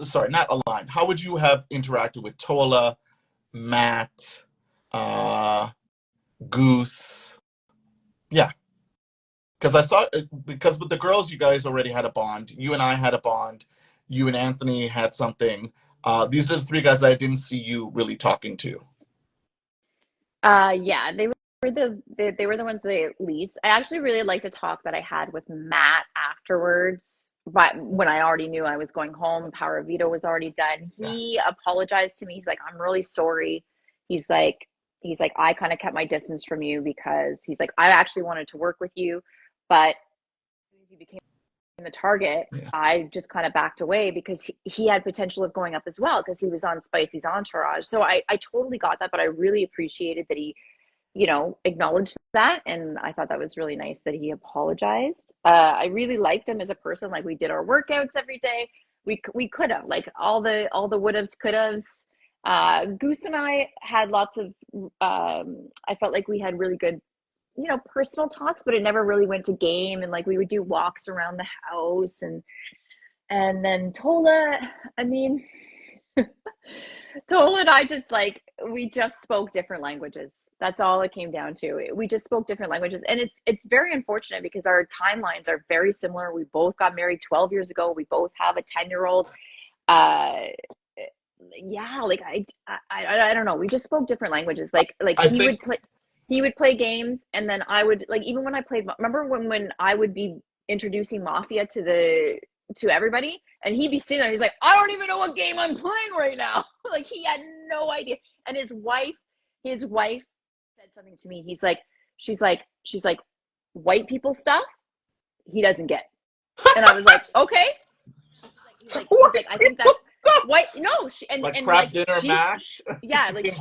Sorry, not aligned. How would you have interacted with Tola, Matt, Goose? Yeah. Because with the girls, you guys already had a bond. You and I had a bond. You and Anthony had something. These are the three guys that I didn't see you really talking to. Yeah, they were the ones that least. I actually really liked a talk that I had with Matt afterwards, but when I already knew I was going home, Power of Veto was already done. He apologized to me. He's like, I'm really sorry. He's like, I kind of kept my distance from you because he's like, I actually wanted to work with you, but as you became the target, I just kind of backed away because he had potential of going up as well because he was on Spicy's entourage. So I totally got that, but I really appreciated that he, acknowledged that. And I thought that was really nice that he apologized. I really liked him as a person. Like, we did our workouts every day. We could have, like, all the would haves, could haves. Goose and I had lots of, I felt like we had really good, personal talks, but it never really went to game. And like, we would do walks around the house and then Tola, I mean, Tola and I just we just spoke different languages. That's all it came down to. We just spoke different languages. And it's very unfortunate because our timelines are very similar. We both got married 12 years ago. We both have a 10-year-old. I don't know. We just spoke different languages. He would play games, and then I would, like, even when I played, remember when I would be introducing Mafia to everybody, and he'd be sitting there, he's like, I don't even know what game I'm playing right now. Like, he had no idea. And his wife said something to me. She's like, white people stuff, he doesn't get. And I was like, okay. He's like, I think that's white. No, crab dinner mash. Yeah, like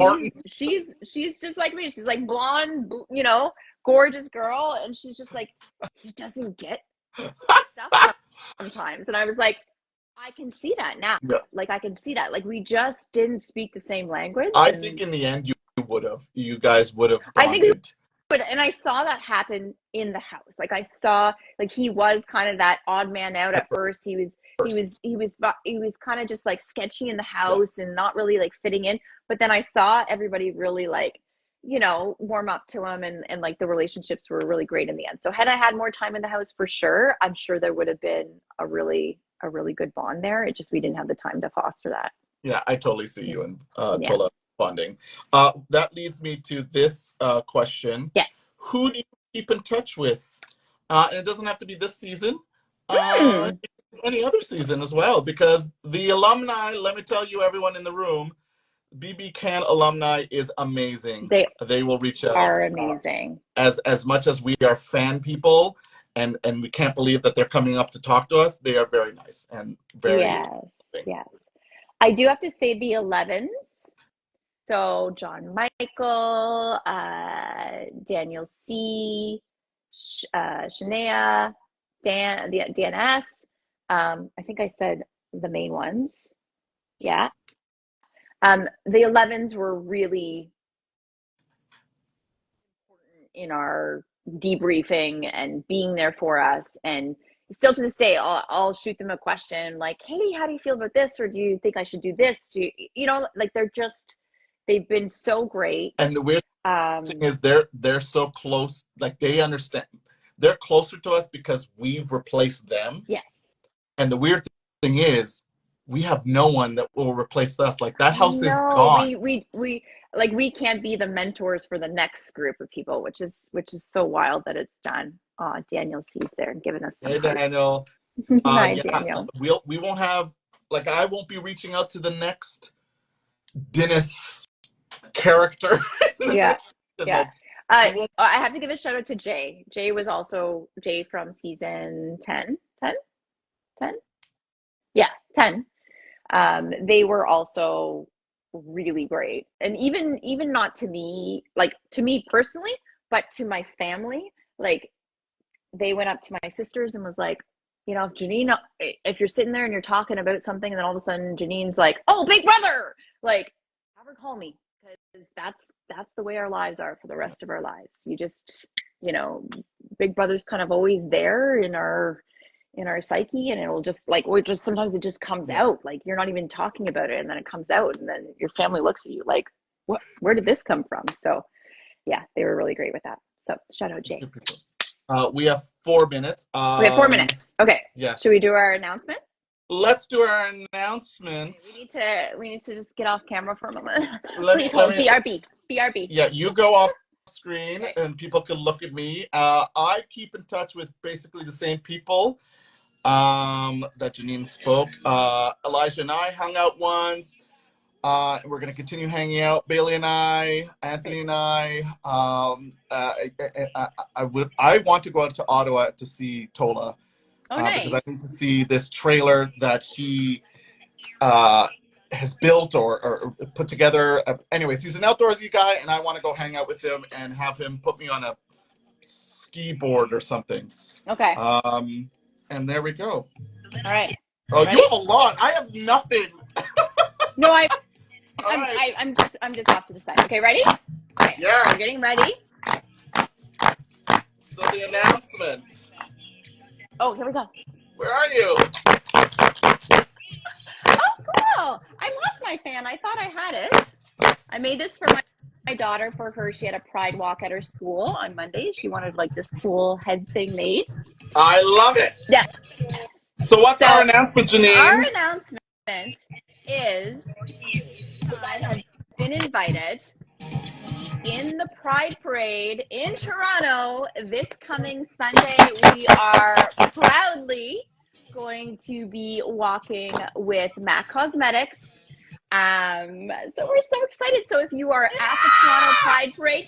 she's just like me. She's like blonde, gorgeous girl, and she's just like, he doesn't get stuff sometimes. And I was like, I can see that now. Yeah. Like, I can see that. Like, we just didn't speak the same language. I think in the end you guys would have bonded. I think we would, and I saw that happen in the house. Like, I saw, like, he was kind of that odd man out at first. He was kind of just like sketchy in the house and not really like fitting in. But then I saw everybody really warm up to him, and like the relationships were really great in the end. So had I had more time in the house, for sure, I'm sure there would have been a really good bond there. It just, we didn't have the time to foster that. Yeah, I totally see you and Tola bonding. That leads me to this question. Yes. Who do you keep in touch with? And it doesn't have to be this season. Any other season as well, because the alumni, let me tell you, everyone in the room, BB Can alumni is amazing. They will reach out. Are amazing. As much as we are fan people, and we can't believe that they're coming up to talk to us, they are very nice and very yes. I do have to say the 11s. So John Michael, Daniel C, Shania, Dan S. I think I said the main ones. Yeah. The 11s were really important in our debriefing and being there for us. And still to this day, I'll shoot them a question like, hey, how do you feel about this? Or do you think I should do this? Like, they've been so great. And the weird thing is they're so close. Like, they understand. They're closer to us because we've replaced them. Yes. And the weird thing is, we have no one that will replace us. Like, that house is gone. We can't be the mentors for the next group of people, which is so wild that it's done. Daniel C's there and giving us some Hey, Daniel. Hi, Daniel. We won't have, like, I won't be reaching out to the next Dinis character. Yeah. I have to give a shout out to Jay. Jay was also Jay from season 10, 10, 10? Yeah, 10. They were also really great. And even not to me, like to me personally, but to my family, like they went up to my sisters and was like, you know, if Janine, if you're sitting there and you're talking about something and then all of a sudden Janine's like, oh, big brother, like have her call me, because that's the way our lives are for the rest of our lives. You just, you know, big brother's kind of always there in our psyche, and it'll just like, we're just, sometimes it just comes out, like you're not even talking about it and then it comes out and then your family looks at you like, what, where did this come from? So yeah, they were really great with that. So shout out Jay. We have 4 minutes. We have 4 minutes. Okay. Yes. Should we do our announcement? Let's do our announcement. Okay, we need to just get off camera for a moment. Please hold. BRB. BRB. Yeah, you go off screen, okay, and people can look at me. I keep in touch with basically the same people that Janine spoke. Elijah and I hung out once. We're going to continue hanging out. Bailey and I, Anthony and I. I want to go out to Ottawa to see Tola. Nice. Because I need to see this trailer that he has built or put together. Anyways, he's an outdoorsy guy, and I want to go hang out with him and have him put me on a ski board or something. Okay. And there we go. All right. Oh, ready? You have a lot. I have nothing. No, I'm just off to the side. Okay, ready? Okay. Yeah. We're getting ready. So the announcement. Oh, here we go. Where are you? Oh, cool. I lost my fan. I thought I had it. I made this for my daughter, for her. She had a pride walk at her school on Monday. She wanted like this cool head thing made. I love it. Yes. So what's our announcement, Janine? Our announcement is I have been invited in the Pride Parade in Toronto this coming Sunday. We are proudly going to be walking with MAC Cosmetics. So we're so excited. So if you are at the Toronto Pride Parade,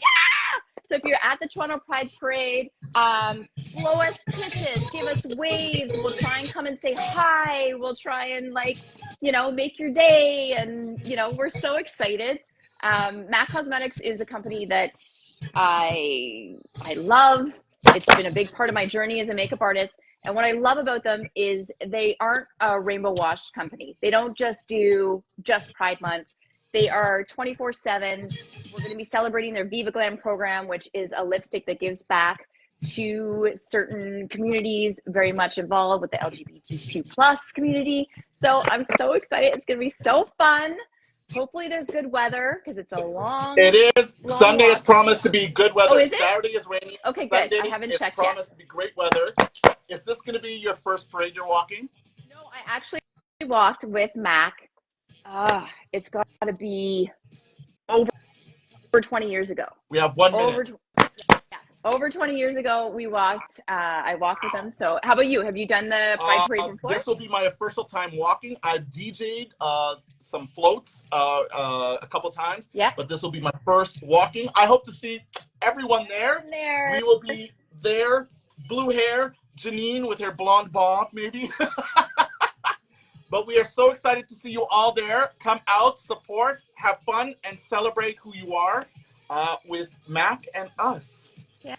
so if you're at the Toronto Pride Parade, blow us kisses, give us waves. We'll try and come and say hi. We'll try and make your day. And, we're so excited. MAC Cosmetics is a company that I love. It's been a big part of my journey as a makeup artist. And what I love about them is they aren't a rainbow wash company. They don't just do Pride Month. They are 24/7. We're going to be celebrating their Viva Glam program, which is a lipstick that gives back to certain communities very much involved with the LGBTQ plus community. So I'm so excited. It's going to be so fun. Hopefully there's good weather because it's a long. It is. Sunday is promised to be good weather. Oh, is it? Saturday is rainy. Okay, good. Sunday I haven't checked yet. It's promised to be great weather. Is this going to be your first parade you're walking? No, I actually walked with MAC. It's got to be over 20 years ago. We have 1 minute. Over 20 years ago, we walked. I walked with them. So how about you? Have you done the Pride Parade before? This will be my official time walking. I've DJ'd some floats a couple times. Yeah. But this will be my first walking. I hope to see everyone there. We will be there. Blue hair. Janine with her blonde bob, maybe. But we are so excited to see you all there. Come out, support, have fun, and celebrate who you are with MAC and us. Yeah.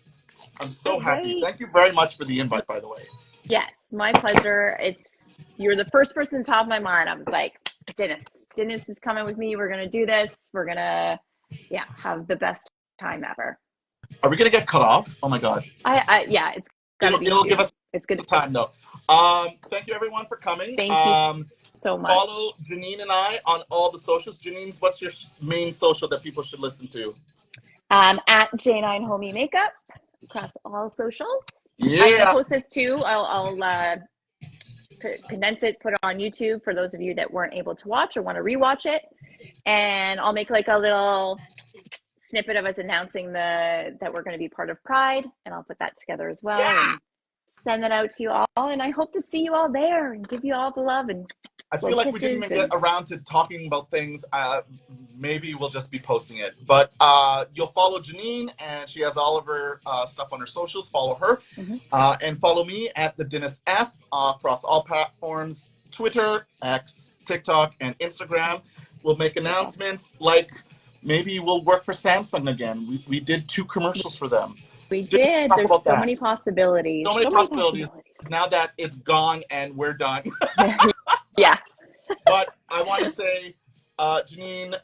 I'm so happy. Thank you very much for the invite, by the way. Yes, my pleasure. You're the first person top of my mind. I was like, Dinis is coming with me. We're going to do this. We're going to, have the best time ever. Are we going to get cut off? Oh, my God. Yeah, it's got to be. It'll give us it's good time, though. Thank you, everyone, for coming. Thank you so much. Follow Janine and I on all the socials. Janine, what's your main social that people should listen to? At J9 Homie Makeup across all socials. Yeah. I'm gonna post this too. I'll condense it, put it on YouTube for those of you that weren't able to watch or want to rewatch it, and I'll make like a little snippet of us announcing that we're going to be part of Pride, and I'll put that together as well. Yeah. And send that out to you all, and I hope to see you all there and give you all the love. And I feel like we didn't even get around to talking about things maybe we'll just be posting it. But you'll follow Janine, and she has all of her stuff on her socials. Follow her. And follow me at the Dinis F across all platforms, Twitter, X, TikTok, and Instagram. We'll make announcements like maybe we'll work for Samsung again. We did 2 commercials for them. We did. There's so many possibilities. So many possibilities. Now that it's gone and we're done. Yeah. But I want to say, Janine,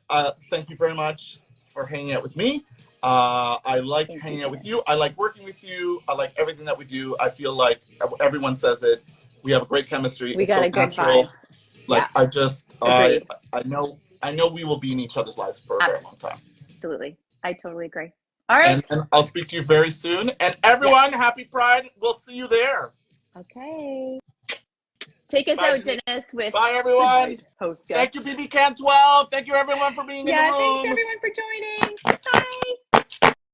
thank you very much for hanging out with me. I like hanging out with you. I like working with you. I like everything that we do. I feel like everyone says it. We have a great chemistry. We got a good vibe. Like I know we will be in each other's lives for a very long time. Absolutely. I totally agree. All right. And I'll speak to you very soon. And everyone, happy Pride. We'll see you there. Okay. Take us out, Dinis. Bye, everyone. Host Thank you, BB Cantwell. Thank you, everyone, for being in the room. Yeah, thanks, everyone, for joining.